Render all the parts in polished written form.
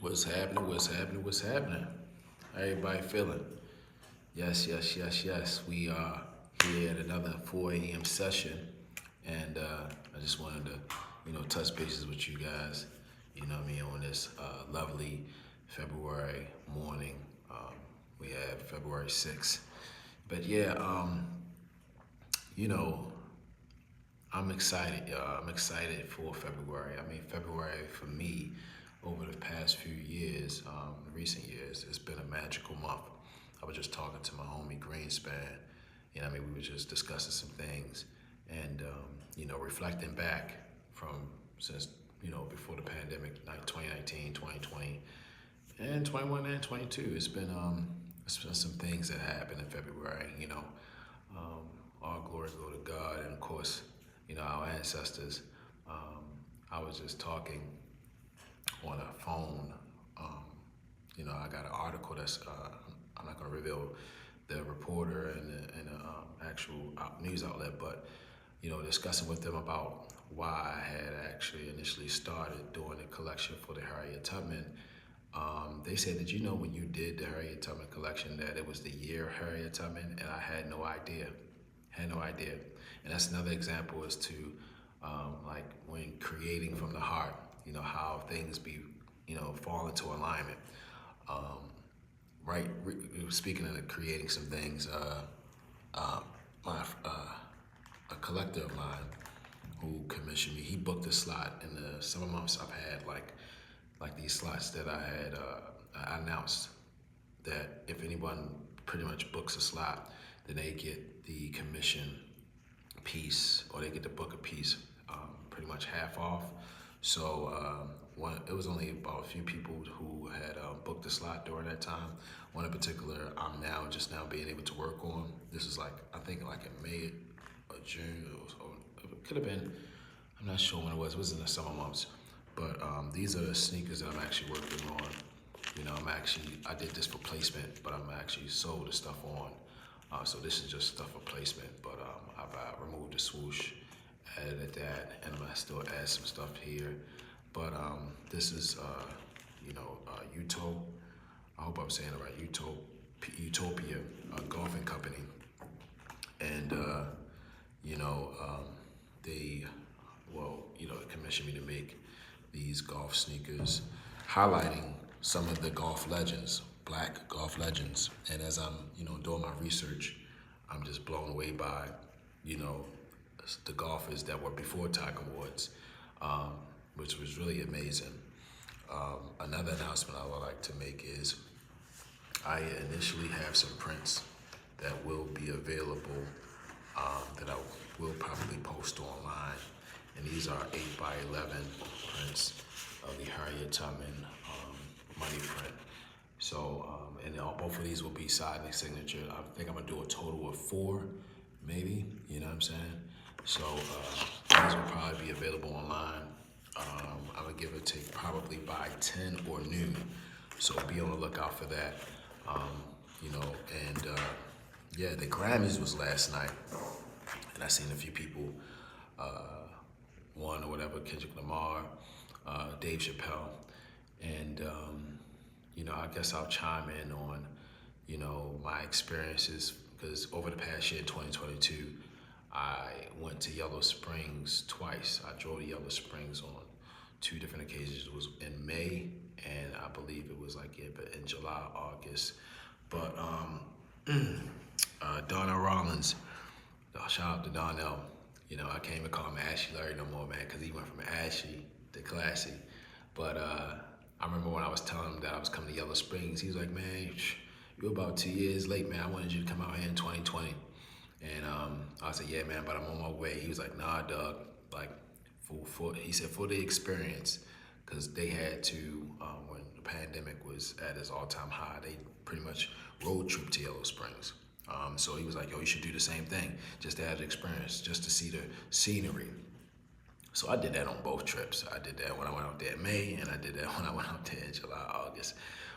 What's happening? What's happening? What's happening? How everybody feeling? Yes, yes, yes, yes. We are here at another 4 a.m. session, and I just wanted to, touch bases with you guys. On this lovely February morning. We have February 6th, but yeah, you know, I'm excited, y'all. I'm excited for February. I mean, February for me, over the past few years, recent years, it's been a magical month. I was just talking to my homie Greenspan. We were just discussing some things, and reflecting back from since before the pandemic, like 2019, 2020, and 21 and 22. It's been some things that happened in February. All glory go to God, and of course, our ancestors. I was just talking on a phone. I got an article that's I'm not going to reveal the reporter and the actual news outlet, but discussing with them about why I had actually initially started doing a collection for the Harriet Tubman. They said that when you did the Harriet Tubman collection that it was the year Harriet Tubman, and I had no idea. Had no idea. And that's another example as to like when creating from the heart, how things fall into alignment. Right, speaking of creating some things, a collector of mine who commissioned me, he booked a slot in the summer months. I've had like these slots that I had I announced that if anyone pretty much books a slot, then they get the commission piece, or they get to book a piece pretty much half off. So it was only about a few people who had booked the slot during that time. One in particular, I'm just now being able to work on. This is I think in May or June, or it could have been, I'm not sure when it was. It was in the summer months. But these are the sneakers that I'm actually working on. I did this for placement, but I'm actually sold the stuff on. So this is just stuff for placement, but I've removed the swoosh, added that, and I'm gonna still add some stuff here. But this is, I hope I'm saying it right, Utopia Golfing Company. And, they, commissioned me to make these golf sneakers highlighting some of the golf legends, black golf legends. And as I'm, doing my research, I'm just blown away by, the golfers that were before Tiger Woods, which was really amazing. Another announcement I would like to make is I initially have some prints that will be available that I will probably post online. And these are 8 by 11 prints of the Harriet Tubman money print. So, both of these will be signing signature. I think I'm gonna do a total of 4, maybe, you know what I'm saying? So, these will probably be available online. I'm gonna give it to probably by 10 or noon. So be on the lookout for that. Yeah, the Grammys was last night, and I seen a few people, won or whatever, Kendrick Lamar, Dave Chappelle, and I guess I'll chime in on, my experiences, because over the past year, 2022, I went to Yellow Springs twice. I drove to Yellow Springs on 2 different occasions. It was in May, and I believe it was in July, August. But Donnell Rawlings, shout out to Donnell. I can't even call him Ashy Larry no more, man, because he went from ashy to classy. But I remember when I was telling him that I was coming to Yellow Springs, he was like, man, you're about 2 years late, man. I wanted you to come out here in 2020. And I said, yeah, man, but I'm on my way. He was like, nah, Doug, he said, for the experience, because they had to, when the pandemic was at its all-time high, they pretty much road trip to Yellow Springs. So he was like, yo, you should do the same thing, just to have the experience, just to see the scenery. So I did that on both trips. I did that when I went out there in May, and I did that when I went out there in July, August.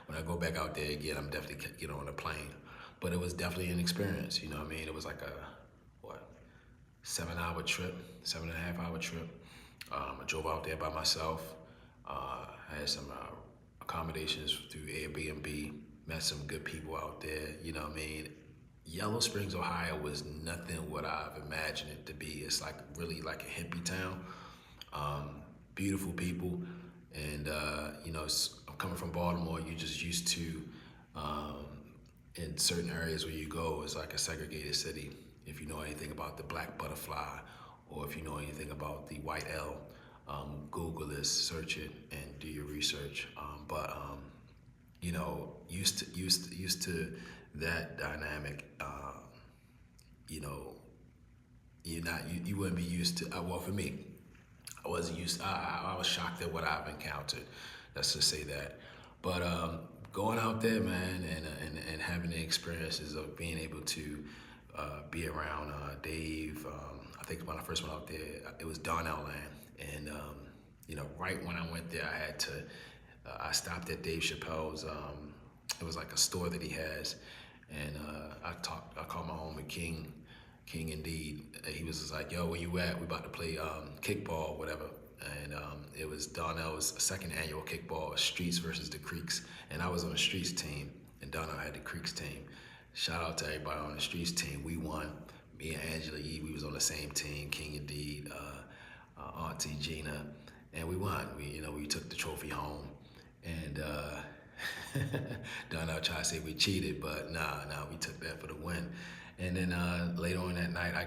When I go back out there again, I'm definitely get on a plane. But it was definitely an experience, It was like a, 7-hour trip, 7.5-hour trip. I drove out there by myself. I had some accommodations through Airbnb. Met some good people out there. You know what I mean? Yellow Springs, Ohio was nothing what I've imagined it to be. It's like really like a hippie town. Beautiful people, and I'm coming from Baltimore. You're just used to in certain areas where you go, it's like a segregated city. If you know anything about the black butterfly, or if you know anything about the white L, Google this, search it, and do your research. Used to that dynamic. You know, you wouldn't be used to. Well, for me, I wasn't used. I was shocked at what I've encountered. Let's just say that. But going out there, man, and having the experiences of being able to be around Dave. I think when I first went out there, it was Donnell Land, and right when I went there, I had to. I stopped at Dave Chappelle's. It was like a store that he has, and I called my homie King. King indeed. He was just like, yo, where you at? We about to play kickball, whatever. And it was Donnell's second annual kickball, Streets versus the Creeks. And I was on the Streets team, and Donnell had the Creeks team. Shout out to everybody on the Streets team. We won. Me and Angela E, we was on the same team. King indeed, Auntie Gina, and we won. We took the trophy home, and Donnell tried to say we cheated, but nah, we took that for the win. And then later on that night, I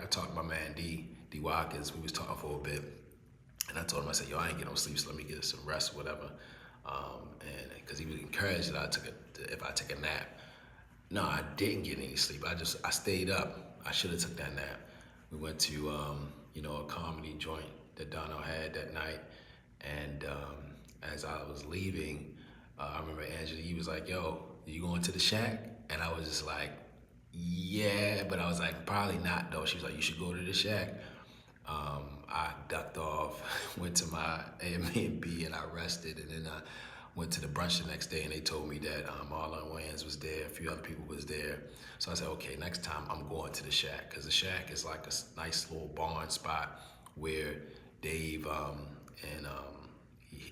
talked to my man D Watkins. We was talking for a bit, and I told him, I said, yo, I ain't get no sleep, so let me get some rest, or whatever. And because he was encouraged that if I take a nap. No, I didn't get any sleep. I stayed up. I should have took that nap. We went to a comedy joint that Donnell had that night, and as I was leaving, I remember Angela, he was like, yo, you going to the Shack? And I was just like, yeah, but I was like, probably not though. She was like, you should go to the Shack. I ducked off, went to my Airbnb, and I rested, and then I went to the brunch the next day, and they told me that Marlon Wayans was there, a few other people was there. So I said, okay, next time I'm going to the Shack, because the Shack is like a nice little barn spot where Dave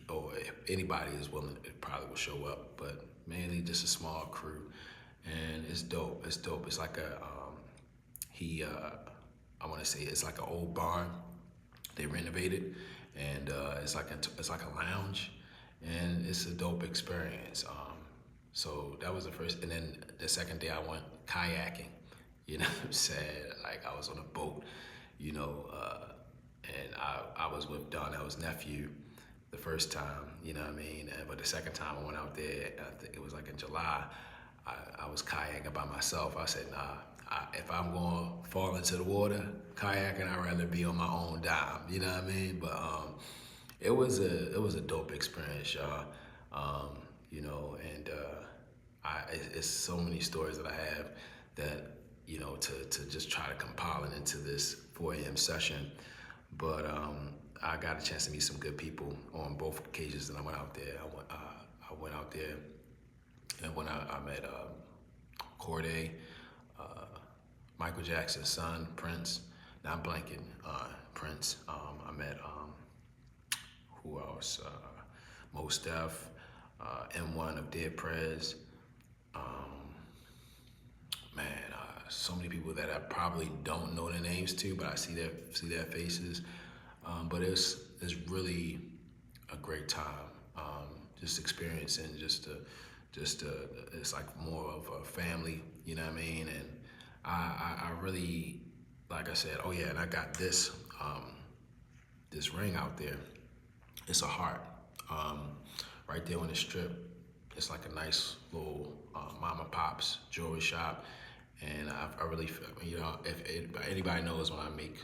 or if anybody is willing, it probably will show up, but mainly just a small crew. And it's dope. It's dope. It's like I want to say it's like an old barn. They renovated, and it's like a lounge, and it's a dope experience. So that was the first, and then the second day I went kayaking. You know what I'm saying? Like I was on a boat, and I was with Donnell's nephew the first time. You know what I mean? But the second time I went out there, I think it was like in July. I was kayaking by myself. I said, nah, if I'm going to fall into the water, kayaking, I'd rather be on my own dime. You know what I mean? But it was a dope experience, y'all. It's so many stories that I have that, to just try to compile it into this 4 a.m. session. But I got a chance to meet some good people on both occasions that I went out there. I went out there. And when I met Corday, Michael Jackson's son, Prince, not blanking, Prince. I met, who else? Mos Def, M1 of Dead Prez. So many people that I probably don't know the names to, but I see their faces. But it's really a great time. Just experiencing it's like more of a family, you know what I mean? And I really, like I said, oh yeah, and I got this ring out there. It's a heart, right there on the strip. It's like a nice little mama pops jewelry shop, and I really, if anybody knows when I make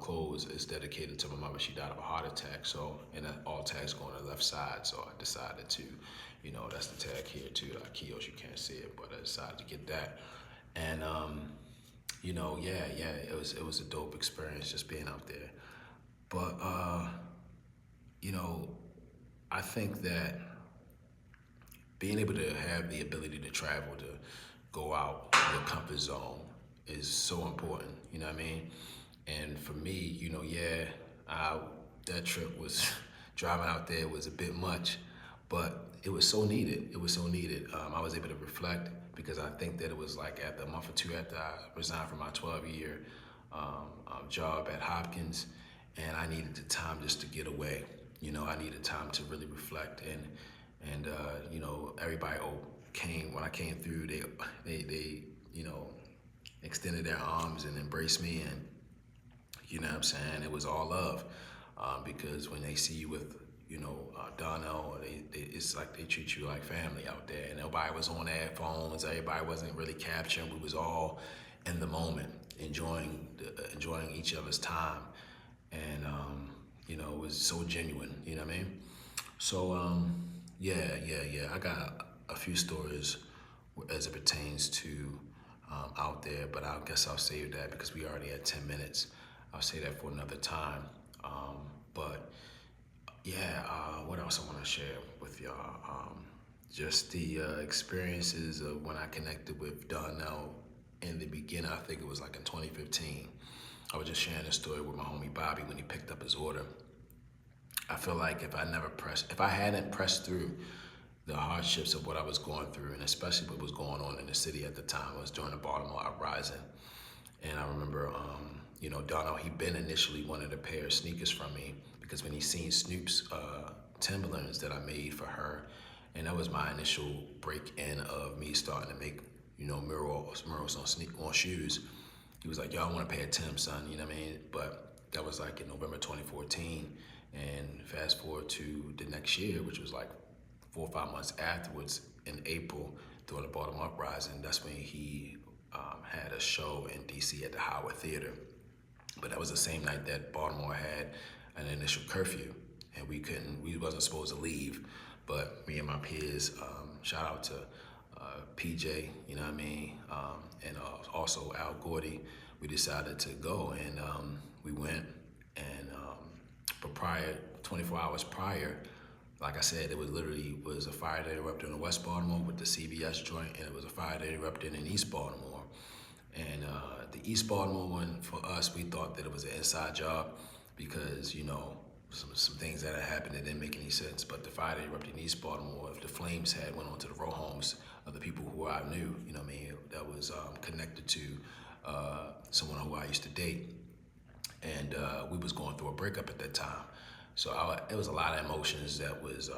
clothes, it's dedicated to my mother. She died of a heart attack, so, and all tags go on the left side, so I decided to, that's the tag here too, Akio, you can't see it, but I decided to get that. And, it was a dope experience just being out there. But, I think that being able to have the ability to travel, to go out your comfort zone is so important, you know what I mean? And for me, that trip was, driving out there was a bit much, But it was so needed. It was so needed. I was able to reflect because I think that it was like at the month or two after I resigned from my 12-year job at Hopkins, and I needed the time just to get away. I needed time to really reflect, and everybody came when I came through. They extended their arms and embraced me, and you know what I'm saying? It was all love, because when they see you with, Donnell, it's like they treat you like family out there. And nobody was on their phones. Everybody wasn't really capturing. We was all in the moment, enjoying each other's time, and it was so genuine. You know what I mean? So yeah. I got a few stories as it pertains to out there, but I guess I'll save that because we already had 10 minutes. I'll say that for another time. But yeah, what else I want to share with y'all? Just the experiences of when I connected with Donnell in the beginning. I think it was like in 2015. I was just sharing a story with my homie Bobby when he picked up his order. I feel like if I hadn't pressed through the hardships of what I was going through, and especially what was going on in the city at the time, it was during the Baltimore uprising. And I remember, Donnell, he'd been initially wanted a pair of sneakers from me because when he seen Snoop's Timberlands that I made for her, and that was my initial break-in of me starting to make, murals on shoes. He was like, "Yo, I want a pair of Tim's, son," you know what I mean? But that was like in November 2014, and fast forward to the next year, which was like 4 or 5 months afterwards, in April, during the Baltimore uprising, that's when he had a show in DC at the Howard Theater. But that was the same night that Baltimore had an initial curfew, and we wasn't supposed to leave. But me and my peers, shout out to PJ, you know what I mean, and also Al Gordy, we decided to go, and we went, and but 24 hours prior, like I said, it was a fire that erupted in West Baltimore with the CVS joint, and it was a fire that erupted in East Baltimore. And the East Baltimore one, for us, we thought that it was an inside job because, some things that had happened that didn't make any sense. But the fire that erupted in East Baltimore, if the flames had went onto the row homes of the people who I knew, that was connected to someone who I used to date. And we was going through a breakup at that time. So it was a lot of emotions that was,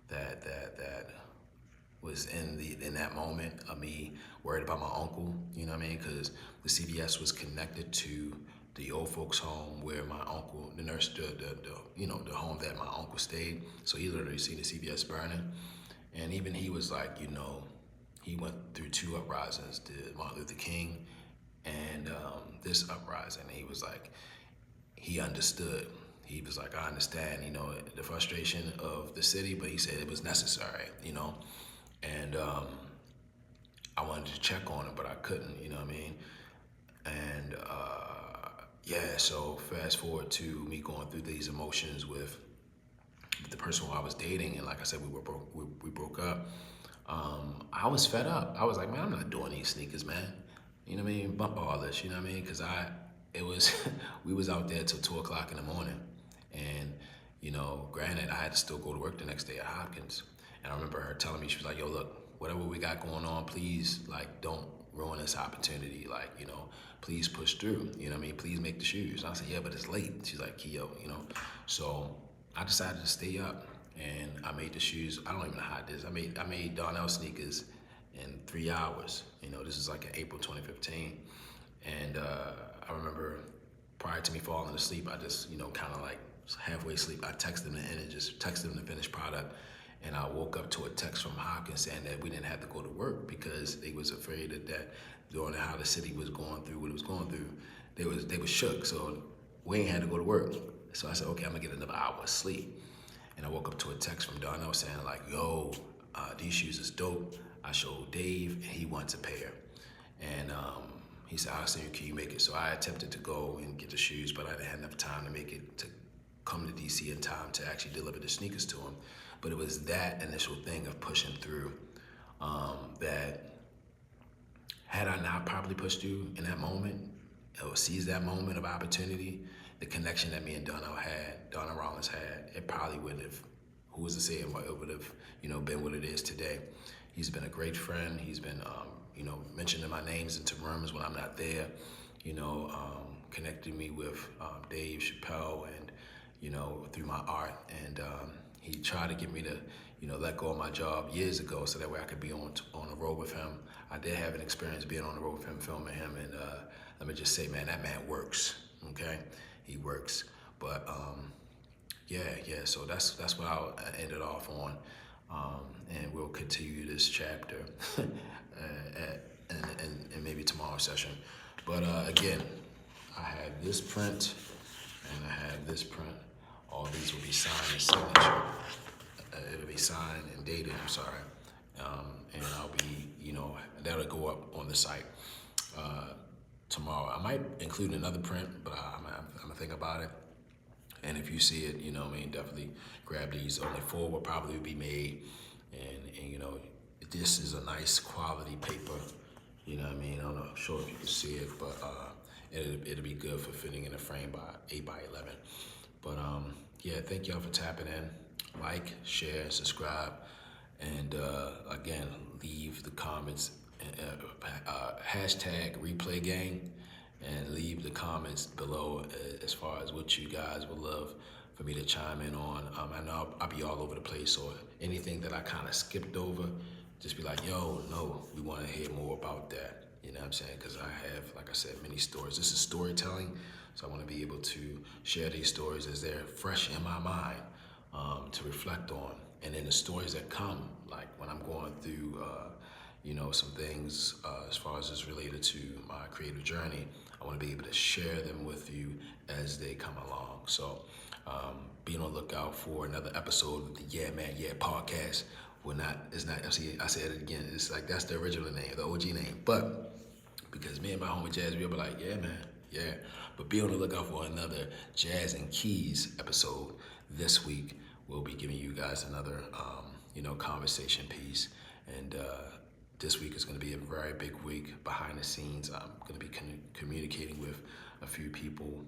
that was in that moment of me worried about my uncle, you know what I mean? Because the CVS was connected to the old folks home where my uncle, the nurse, the home that my uncle stayed. So he literally seen the CVS burning. And even he was like, he went through 2 uprisings, the Martin Luther King and this uprising. And he was like, he understood. He was like, I understand, the frustration of the city, but he said it was necessary, and I wanted to check on him, but I couldn't, you know what I mean? And so fast forward to me going through these emotions with the person who I was dating, and like I said, we broke up. I was fed up. I was like, man, I'm not doing these sneakers, man. You know what I mean? Bump all this, you know what I mean? Because we was out there till 2 o'clock in the morning. And, granted, I had to still go to work the next day at Hopkins. And I remember her telling me, she was like, yo, look, whatever we got going on, please, don't ruin this opportunity. Please push through, you know what I mean? Please make the shoes. And I said, yeah, but it's late. She's like, Keo, So I decided to stay up, and I made the shoes. I don't even know how I did this. I made Donnell sneakers in 3 hours. This is like in April 2015. And I remember prior to me falling asleep, I just, kind of like halfway asleep, I texted them and just texted them the finished product. And I woke up to a text from Hopkins saying that we didn't have to go to work because they was afraid that during how the city was going through what it was going through, they was shook. So we ain't had to go to work. So I said, okay, I'm gonna get another hour of sleep. And I woke up to a text from Donnell saying like, yo, these shoes is dope. I showed Dave and he wants a pair. And he said, I'll send you, can you make it? So I attempted to go and get the shoes, but I didn't have enough time to make it to come to DC in time to actually deliver the sneakers to him. But it was that initial thing of pushing through that had I not probably pushed through in that moment or seized that moment of opportunity, the connection that me and Donnell Rawlings had, it probably would have who was to say it would have, been what it is today. He's been a great friend. He's been, mentioning my names into rooms when I'm not there, connecting me with Dave Chappelle and, through my art. And he tried to get me to, let go of my job years ago so that way I could be on the road with him. I did have an experience being on the road with him, filming him, and let me just say, man, that man works, okay? He works. But so that's what I ended off on. And we'll continue this chapter and maybe tomorrow's session. But again, I have this print and I have this print. All these will be signed and signature. It'll be signed and dated, I'm sorry. And I'll be, that'll go up on the site tomorrow. I might include another print, but I'm gonna think about it. And if you see it, definitely grab these. Only 4 will probably be made. And this is a nice quality paper. I'm not sure if you can see it, but it'll be good for fitting in a frame by 8 by 11. But thank y'all for tapping in. Like, share, subscribe, and again, leave the comments. Hashtag replay gang, and leave the comments below as far as what you guys would love for me to chime in on. I know I'll be all over the place, so anything that I kind of skipped over, just be like, yo, no, we want to hear more about that. You know what I'm saying? Because I have, like I said, many stories. This is storytelling, so I want to be able to share these stories as they're fresh in my mind to reflect on. And then the stories that come, like when I'm going through, some things as far as it's related to my creative journey, I want to be able to share them with you as they come along. So be on the lookout for another episode of the Yeah Man Yeah podcast. I said it again, it's like that's the original name, the OG name. But because me and my homie Jazz, we'll be like, yeah, man, yeah. But be on the lookout for another Jazz and Keys episode this week. We'll be giving you guys another, conversation piece. And this week is going to be a very big week behind the scenes. I'm going to be communicating with a few people,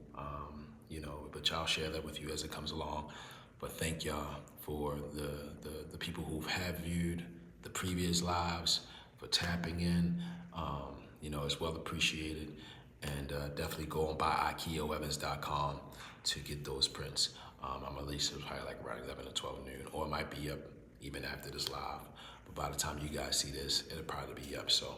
but y'all share that with you as it comes along. But thank y'all for the people who have viewed the previous lives, for tapping in. It's well appreciated. And definitely go on by AkioEvans.com to get those prints. I'm gonna release it probably like around 11 or 12 noon, or it might be up even after this live. But by the time you guys see this, it'll probably be up. So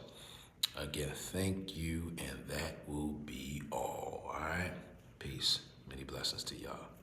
again, thank you, and that will be all right? Peace. Many blessings to y'all.